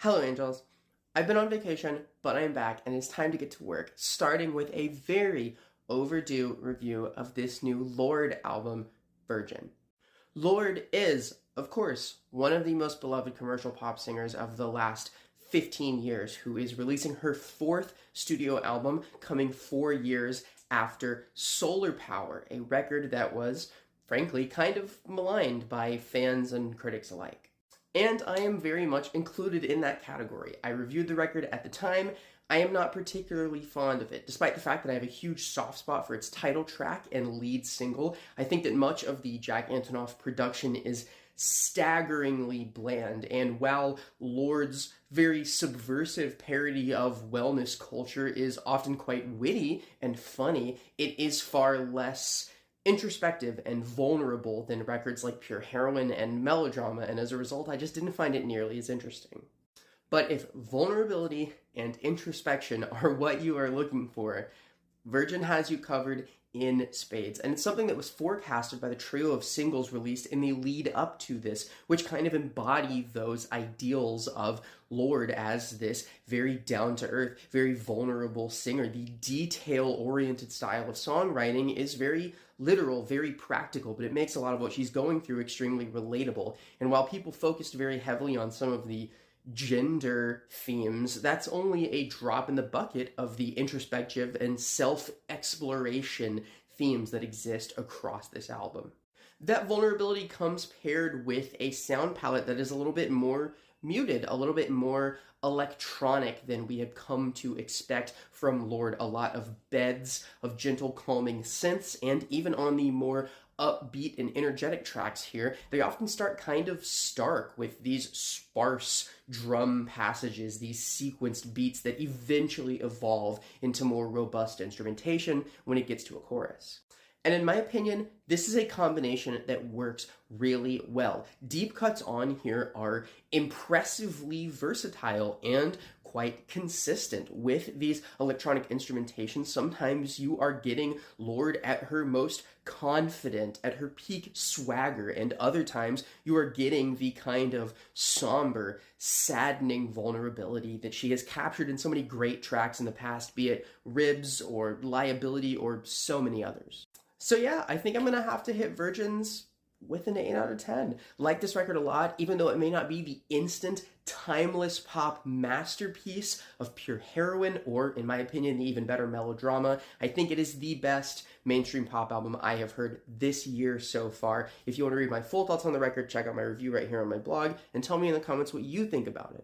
Hello, angels. I've been on vacation, but I'm back, and it's time to get to work, starting with a very overdue review of this new Lorde album, Virgin. Lorde is, of course, one of the most beloved commercial pop singers of the last 15 years, who is releasing her fourth studio album, coming 4 years after Solar Power, a record that was, frankly, kind of maligned by fans and critics alike. And I am very much included in that category. I reviewed the record at the time. I am not particularly fond of it, despite the fact that I have a huge soft spot for its title track and lead single. I think that much of the Jack Antonoff production is staggeringly bland, and while Lorde's very subversive parody of wellness culture is often quite witty and funny, it is far less introspective and vulnerable than records like Pure Heroine and Melodrama, and as a result, I just didn't find it nearly as interesting. But if vulnerability and introspection are what you are looking for, Virgin has you covered in spades, and it's something that was forecasted by the trio of singles released in the lead up to this, which kind of embody those ideals of Lorde as this very down-to-earth, very vulnerable singer. The detail-oriented style of songwriting is very literal, very practical, but it makes a lot of what she's going through extremely relatable. And while people focused very heavily on some of the gender themes, that's only a drop in the bucket of the introspective and self-exploration themes that exist across this album. That vulnerability comes paired with a sound palette that is a little bit more muted, a little bit more electronic than we had come to expect from Lorde. A lot of beds of gentle, calming synths, and even on the more upbeat and energetic tracks here, they often start kind of stark with these sparse drum passages, these sequenced beats that eventually evolve into more robust instrumentation when it gets to a chorus. And in my opinion, this is a combination that works really well. Deep cuts on here are impressively versatile and quite consistent with these electronic instrumentations. Sometimes you are getting Lorde at her most confident, at her peak swagger, and other times you are getting the kind of somber, saddening vulnerability that she has captured in so many great tracks in the past, be it Ribs or Liability or so many others. So yeah, I think I'm gonna have to hit Virgins with an 8 out of 10. Like this record a lot, even though it may not be the instant, timeless pop masterpiece of Pure Heroine, or in my opinion, the even better Melodrama. I think it is the best mainstream pop album I have heard this year so far. If you want to read my full thoughts on the record, check out my review right here on my blog, and tell me in the comments what you think about it.